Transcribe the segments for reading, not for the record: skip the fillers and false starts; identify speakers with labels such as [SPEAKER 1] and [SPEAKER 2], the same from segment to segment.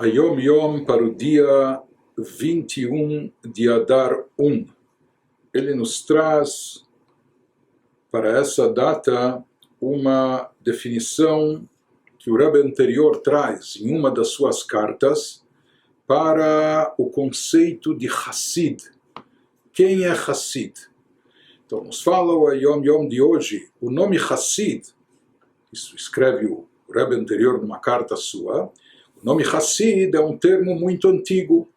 [SPEAKER 1] a Yom Yom para o dia 21 de Adar 1. Ele nos traz para essa data uma definição que o Rebbe anterior traz em uma das suas cartas para o conceito de Hassid. Quem é Hassid? Então nos fala o Yom Yom de hoje, o nome Hassid, isso escreve o Rebbe anterior numa carta sua. O nome Hassid é um termo muito antigo,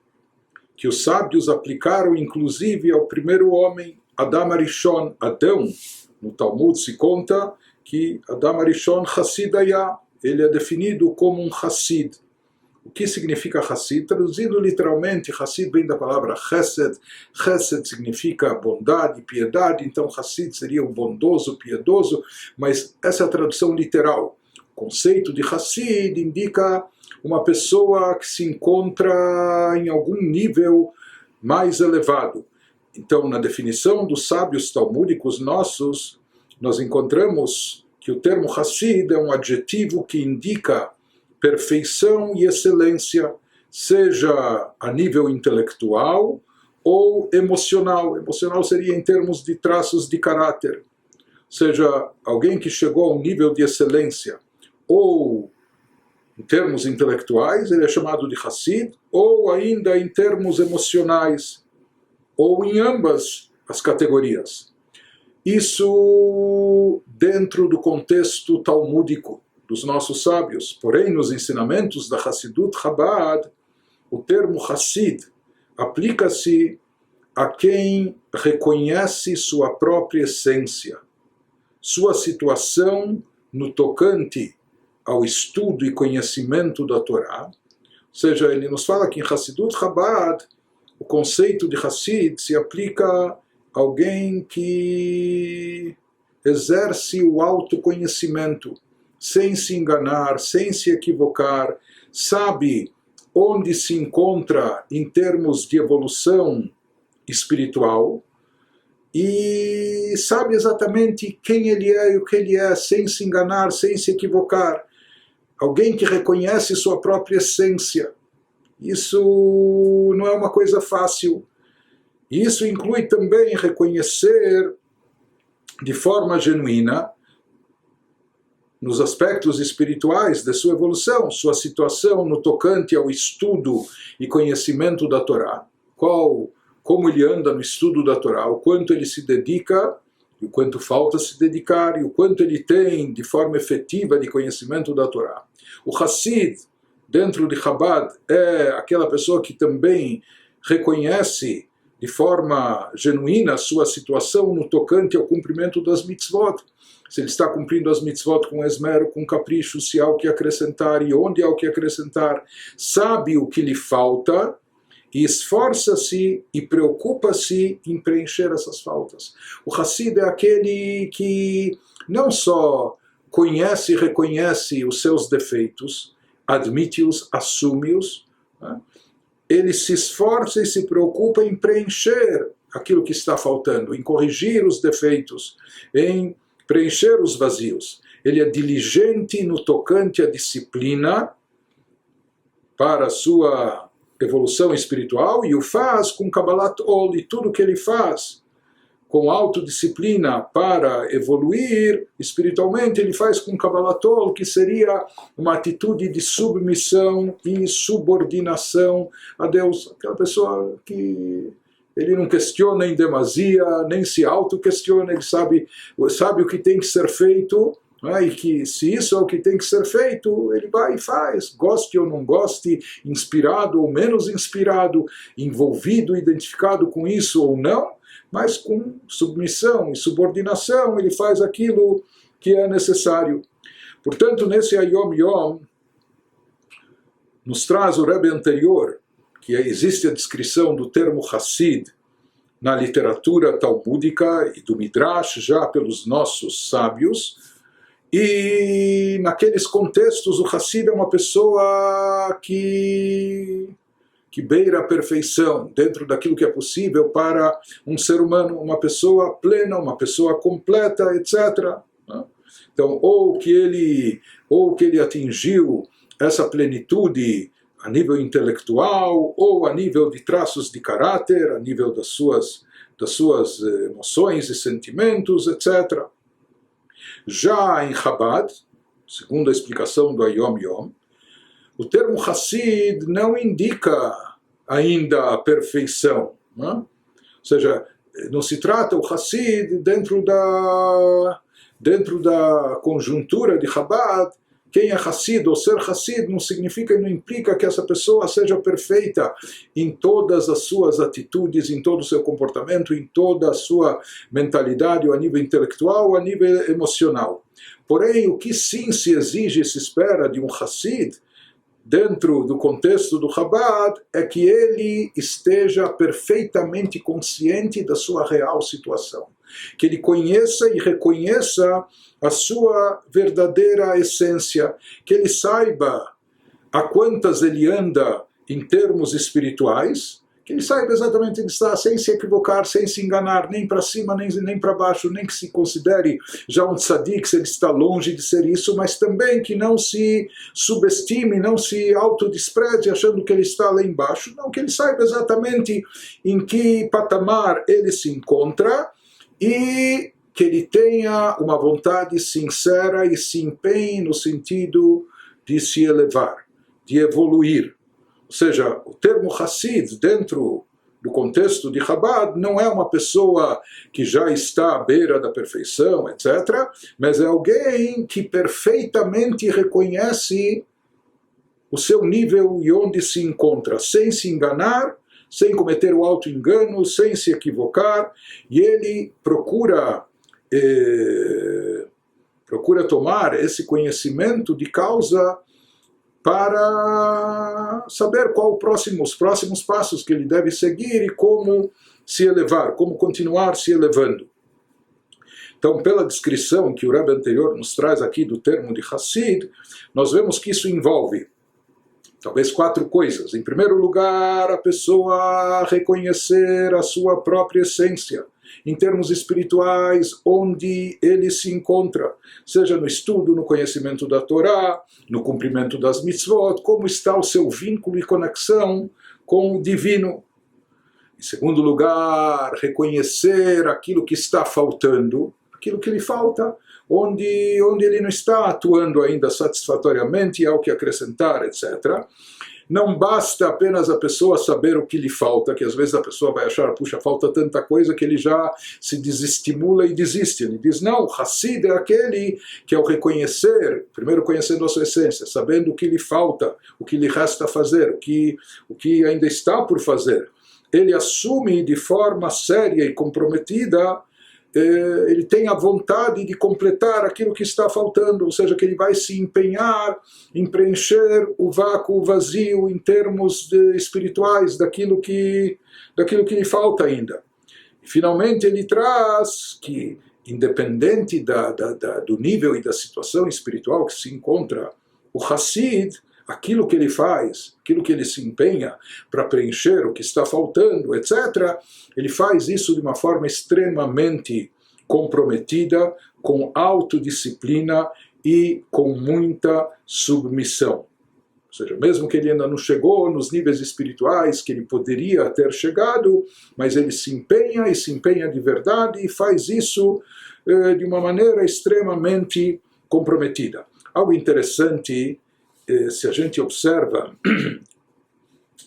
[SPEAKER 1] que os sábios aplicaram inclusive ao primeiro homem, Adam Arishon, Adão. No Talmud se conta que Adam Arishon Hassid Haya, ele é definido como um Hassid. O que significa Hassid? Traduzido literalmente, Hassid vem da palavra Chesed. Chesed significa bondade, piedade, então Hassid seria o bondoso, piedoso, mas essa é a tradução literal. O conceito de Hassid indica uma pessoa que se encontra em algum nível mais elevado. Então, na definição dos sábios talmúdicos nossos, nós encontramos que o termo Hassid é um adjetivo que indica perfeição e excelência, seja a nível intelectual ou emocional. Emocional seria em termos de traços de caráter. Seja alguém que chegou a um nível de excelência, ou em termos intelectuais, ele é chamado de Hassid, ou ainda em termos emocionais, ou em ambas as categorias. Isso dentro do contexto talmúdico dos nossos sábios. Porém, nos ensinamentos da Hassidut Chabad, o termo Hassid aplica-se a quem reconhece sua própria essência, sua situação no tocante ao estudo e conhecimento da Torá. Ou seja, ele nos fala que em Hassidut Chabad, o conceito de Hassid se aplica a alguém que exerce o autoconhecimento, sem se enganar, sem se equivocar, sabe onde se encontra em termos de evolução espiritual e sabe exatamente quem ele é e o que ele é, sem se enganar, sem se equivocar. Alguém que reconhece sua própria essência. Isso não é uma coisa fácil. Isso inclui também reconhecer de forma genuína, nos aspectos espirituais de sua evolução, sua situação no tocante ao estudo e conhecimento da Torá, como ele anda no estudo da Torá, o quanto ele se dedica, e o quanto falta se dedicar, e o quanto ele tem de forma efetiva de conhecimento da Torá. O Hassid, dentro de Chabad, é aquela pessoa que também reconhece de forma genuína sua situação no tocante ao cumprimento das mitzvot. Se ele está cumprindo as mitzvot com esmero, com capricho, se há o que acrescentar e onde há o que acrescentar, sabe o que lhe falta e esforça-se e preocupa-se em preencher essas faltas. O Hassid é aquele que não só conhece e reconhece os seus defeitos, admite-os, assume-os, né? Ele se esforça e se preocupa em preencher aquilo que está faltando, em corrigir os defeitos, em preencher os vazios. Ele é diligente no tocante à disciplina para a sua evolução espiritual e o faz com Kabbalat Ol, e tudo que ele faz com autodisciplina para evoluir espiritualmente, ele faz com Kabbalat Ol, que seria uma atitude de submissão e subordinação a Deus. Aquela pessoa que ele não questiona em demasia, nem se auto-questiona, ele sabe o que tem que ser feito, né? E que se isso é o que tem que ser feito, ele vai e faz, goste ou não goste, inspirado ou menos inspirado, envolvido, identificado com isso ou não, mas com submissão e subordinação ele faz aquilo que é necessário. Portanto, nesse Yom Yom, nos traz o Rebbe anterior, que existe a descrição do termo Hassid na literatura talmúdica e do Midrash, já pelos nossos sábios, e naqueles contextos o Hassid é uma pessoa que beira a perfeição, dentro daquilo que é possível para um ser humano, uma pessoa plena, uma pessoa completa, etc. Então, ou que ele atingiu essa plenitude a nível intelectual ou a nível de traços de caráter, a nível das suas emoções e sentimentos, etc. Já em Chabad, segundo a explicação do Hayom Yom, o termo Hassid não indica ainda a perfeição, né? Ou seja, não se trata o Hassid dentro da conjuntura de Chabad. Quem é Hassid ou ser Hassid não significa e não implica que essa pessoa seja perfeita em todas as suas atitudes, em todo o seu comportamento, em toda a sua mentalidade, ou a nível intelectual, ou a nível emocional. Porém, o que sim se exige e se espera de um Hassid, dentro do contexto do Chabad, é que ele esteja perfeitamente consciente da sua real situação. Que ele conheça e reconheça a sua verdadeira essência, que ele saiba a quantas ele anda em termos espirituais, que ele saiba exatamente onde está, sem se equivocar, sem se enganar, nem para cima, nem para baixo, nem que se considere já um tzadik, se ele está longe de ser isso, mas também que não se subestime, não se autodespreze achando que ele está lá embaixo, não, que ele saiba exatamente em que patamar ele se encontra e que ele tenha uma vontade sincera e se empenhe no sentido de se elevar, de evoluir. Ou seja, o termo Hassid, dentro do contexto de Chabad, não é uma pessoa que já está à beira da perfeição, etc., mas é alguém que perfeitamente reconhece o seu nível e onde se encontra, sem se enganar, sem cometer o auto-engano, sem se equivocar, e ele procura tomar esse conhecimento de causa para saber qual os próximos passos que ele deve seguir e como se elevar, como continuar se elevando. Então, pela descrição que o Rebbe anterior nos traz aqui do termo de Hassid, nós vemos que isso envolve talvez 4 coisas. Em primeiro lugar, a pessoa reconhecer a sua própria essência, em termos espirituais, onde ele se encontra, seja no estudo, no conhecimento da Torá, no cumprimento das mitzvot, como está o seu vínculo e conexão com o divino. Em segundo lugar, reconhecer aquilo que está faltando, aquilo que lhe falta, onde ele não está atuando ainda satisfatoriamente, há o que acrescentar, etc. Não basta apenas a pessoa saber o que lhe falta, que às vezes a pessoa vai achar, puxa, falta tanta coisa que ele já se desestimula e desiste. Ele diz, não, o Hassid é aquele que ao reconhecer, primeiro conhecendo a sua essência, sabendo o que lhe falta, o que lhe resta fazer, o que ainda está por fazer, ele assume de forma séria e comprometida, ele tem a vontade de completar aquilo que está faltando, ou seja, que ele vai se empenhar em preencher o vácuo, o vazio em termos espirituais daquilo que lhe falta ainda. E, finalmente ele traz que, independente do nível e da situação espiritual que se encontra o Hassid, aquilo que ele faz, aquilo que ele se empenha para preencher o que está faltando, etc., ele faz isso de uma forma extremamente comprometida, com autodisciplina e com muita submissão. Ou seja, mesmo que ele ainda não chegou nos níveis espirituais que ele poderia ter chegado, mas ele se empenha e se empenha de verdade e faz isso de uma maneira extremamente comprometida. Algo interessante, se a gente observa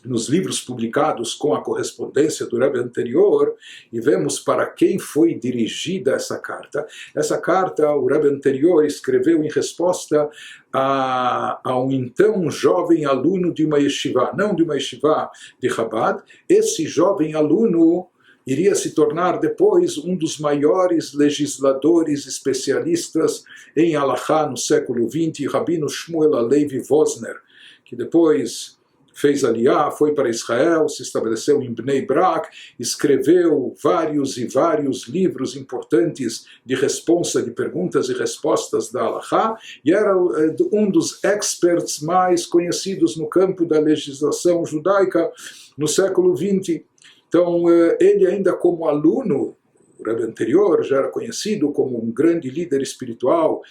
[SPEAKER 1] nos livros publicados com a correspondência do Rebbe anterior e vemos para quem foi dirigida essa carta. Essa carta o Rebbe anterior escreveu em resposta a um então jovem aluno de uma yeshiva, não de uma yeshiva de Chabad. Esse jovem aluno iria se tornar depois um dos maiores legisladores especialistas em Halachá no século XX, Rabino Shmuel Alevi Vosner, que depois fez Aliyah, foi para Israel, se estabeleceu em Bnei Brak, escreveu vários e vários livros importantes de resposta, de perguntas e respostas da Halachá, e era um dos experts mais conhecidos no campo da legislação judaica no século XX. Então, ele ainda como aluno, o Rebbe anterior já era conhecido como um grande líder espiritual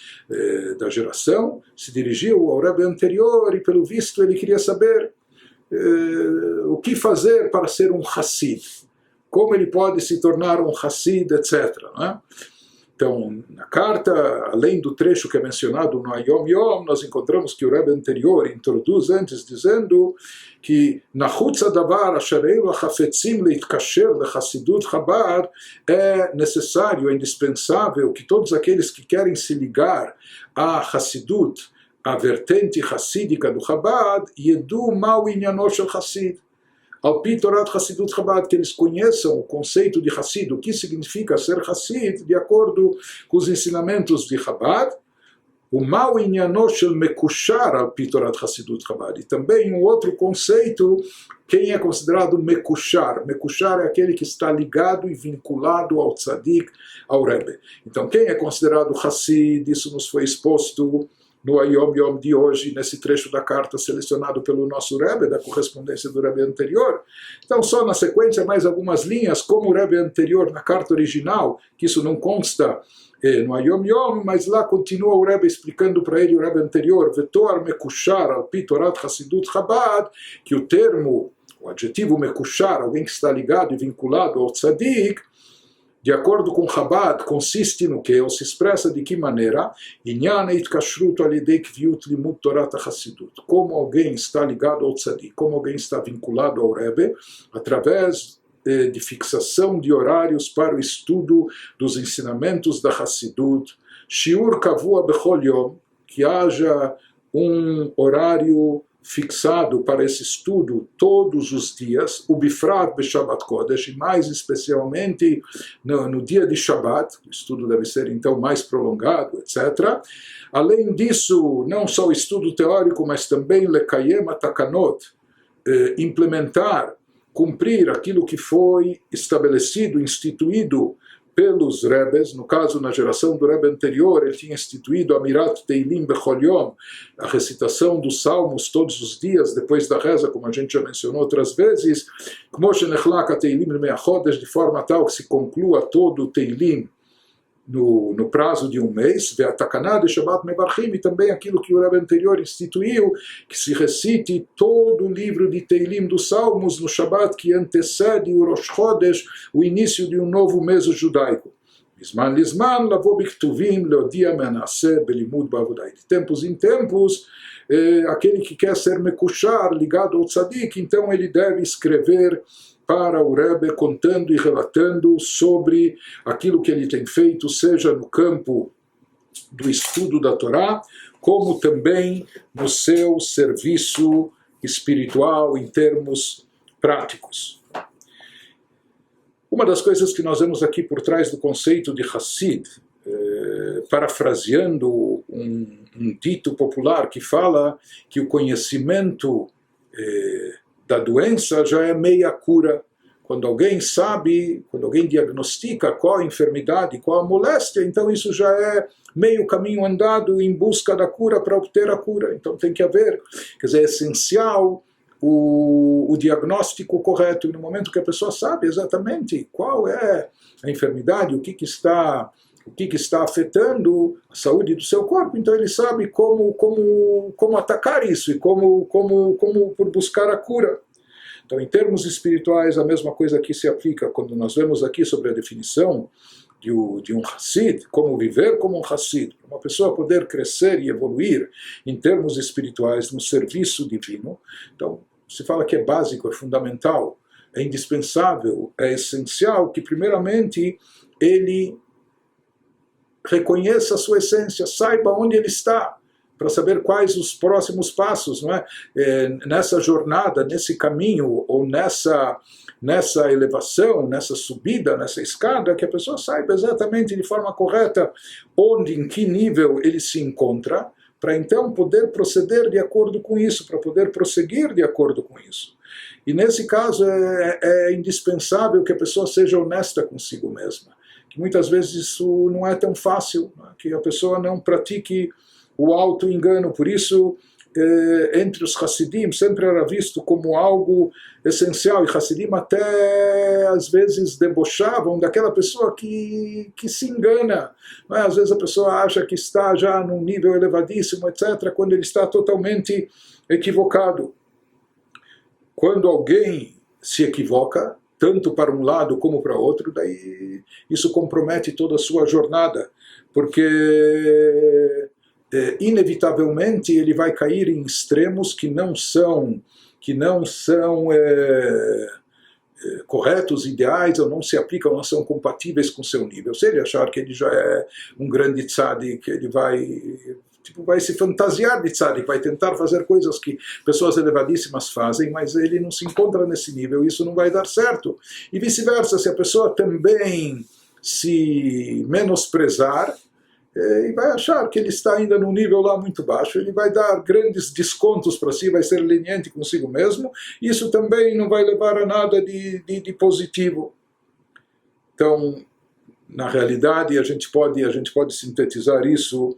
[SPEAKER 1] da geração, se dirigiu ao Rebbe anterior e, pelo visto, ele queria saber o que fazer para ser um Hassid, como ele pode se tornar um Hassid, etc. Não é? Então, na carta, além do trecho que é mencionado no Ayom Yom, nós encontramos que o Rebbe anterior introduz antes dizendo que Nachutz Adavar Ashereilu Hafetzim Leitkasher Lechassidut Chabad, é necessário, é indispensável que todos aqueles que querem se ligar a Hassidut, a vertente hassídica do Chabad, Yedu Ma'u Inyanou Shel Hassid, ao Pitorat Hassidut Chabad, que eles conheçam o conceito de Hassid, o que significa ser Hassid, de acordo com os ensinamentos de Chabad, o Ma'u Inyanou Shel Mekushar ao Pitorat Hassidut Chabad. E também um outro conceito, quem é considerado Mekushar. Mekushar é aquele que está ligado e vinculado ao Tzadik, ao Rebbe. Então, quem é considerado Hassid, isso nos foi exposto no Ayom Yom de hoje, nesse trecho da carta selecionado pelo nosso Rebbe, da correspondência do Rebbe anterior. Então, só na sequência, mais algumas linhas, como o Rebbe anterior na carta original, que isso não consta no Ayom Yom, mas lá continua o Rebbe explicando para ele, o Rebbe anterior, Vetoar Mekushar al Pitorat Hassidut Chabad, que o termo, o adjetivo Mekushar, alguém que está ligado e vinculado ao Tzadik, de acordo com Chabad, consiste no que? Ou se expressa de que maneira? Como alguém está ligado ao Tzadik, como alguém está vinculado ao Rebbe, através de fixação de horários para o estudo dos ensinamentos da Hassidut, Shiur Kavua Bechol Yom, que haja um horário fixado para esse estudo todos os dias, o Bifrat Beshabbat Kodesh, e mais especialmente no dia de Shabbat, o estudo deve ser então mais prolongado, etc. Além disso, não só o estudo teórico, mas também Lekayem Atakanot, implementar, cumprir aquilo que foi estabelecido, instituído pelos Rebes. No caso, na geração do Rebbe anterior, ele tinha instituído Amirat Teilim Bechol Yom, a recitação dos salmos todos os dias, depois da reza, como a gente já mencionou outras vezes, de forma tal que se conclua todo o Teilim no prazo de um mês, e também aquilo que o Rebbe anterior instituiu, que se recite todo o livro de Teilim dos Salmos no Shabbat que antecede o Rosh Chodesh, o início de um novo mês judaico. De tempos em tempos, aquele que quer ser mekushar, ligado ao tzadik, então ele deve escrever para o Rebbe, contando e relatando sobre aquilo que ele tem feito, seja no campo do estudo da Torá, como também no seu serviço espiritual em termos práticos. Uma das coisas que nós vemos aqui por trás do conceito de Hassid, parafraseando um dito popular que fala que o conhecimento da doença já é meia cura. Quando alguém sabe, quando alguém diagnostica qual a enfermidade, qual a moléstia, então isso já é meio caminho andado em busca da cura para obter a cura. Então tem que haver, quer dizer, é essencial o diagnóstico correto. E no momento que a pessoa sabe exatamente qual é a enfermidade, o que está afetando a saúde do seu corpo, então ele sabe como atacar isso e como por buscar a cura. Então, em termos espirituais, a mesma coisa aqui se aplica quando nós vemos aqui sobre a definição de um Hassid, como viver como um Hassid, para uma pessoa poder crescer e evoluir em termos espirituais no serviço divino. Então, se fala que é básico, é fundamental, é indispensável, é essencial que, primeiramente, ele reconheça a sua essência, saiba onde ele está, para saber quais os próximos passos, não é? Nessa jornada, nesse caminho, ou nessa elevação, nessa subida, nessa escada, que a pessoa saiba exatamente de forma correta onde, em que nível ele se encontra, para então poder proceder de acordo com isso, para poder prosseguir de acordo com isso. E nesse caso é indispensável que a pessoa seja honesta consigo mesma, que muitas vezes isso não é tão fácil, não é? Que a pessoa não pratique o auto-engano. Por isso, entre os Hassidim, sempre era visto como algo essencial, e Hassidim até às vezes debochavam daquela pessoa que se engana. Não é? Às vezes a pessoa acha que está já num nível elevadíssimo, etc., quando ele está totalmente equivocado. quando alguém se equivoca, tanto para um lado como para outro, daí isso compromete toda a sua jornada, porque inevitavelmente ele vai cair em extremos que não são corretos, ideais, ou não se aplicam, não são compatíveis com o seu nível. Se ele achar que ele já é um grande tzadik, ele vai se fantasiar de tzadik, vai tentar fazer coisas que pessoas elevadíssimas fazem, mas ele não se encontra nesse nível, isso não vai dar certo. E vice-versa, se a pessoa também se menosprezar, e vai achar que ele está ainda num nível lá muito baixo, ele vai dar grandes descontos para si, vai ser leniente consigo mesmo, isso também não vai levar a nada de positivo. Então, na realidade, a gente pode sintetizar isso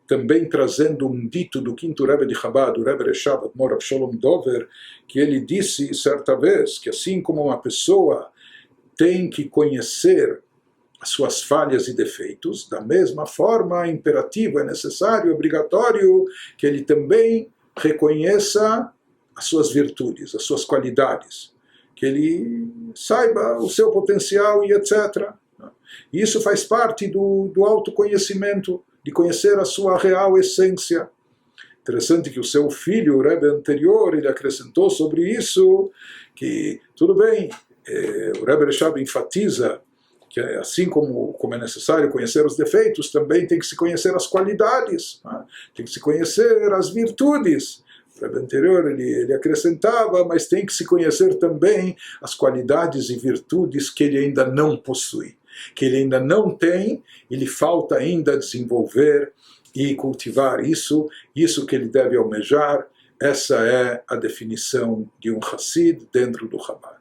[SPEAKER 1] também trazendo um dito do quinto Rebbe de Chabad, o Rebbe Reshab Admor Avshalom Dover, que ele disse certa vez que assim como uma pessoa tem que conhecer as suas falhas e defeitos, da mesma forma é imperativo, é necessário, é obrigatório que ele também reconheça as suas virtudes, as suas qualidades, que ele saiba o seu potencial e etc. Isso faz parte do autoconhecimento, de conhecer a sua real essência. Interessante que o seu filho, o Rebbe anterior, ele acrescentou sobre isso, que tudo bem, o Rebbe Reshab enfatiza que assim como é necessário conhecer os defeitos, também tem que se conhecer as qualidades, né? Tem que se conhecer as virtudes. O Rebbe anterior ele acrescentava, mas tem que se conhecer também as qualidades e virtudes que ele ainda não possui, que ele ainda não tem, ele falta ainda desenvolver e cultivar isso que ele deve almejar. Essa é a definição de um Hassid dentro do Chabad.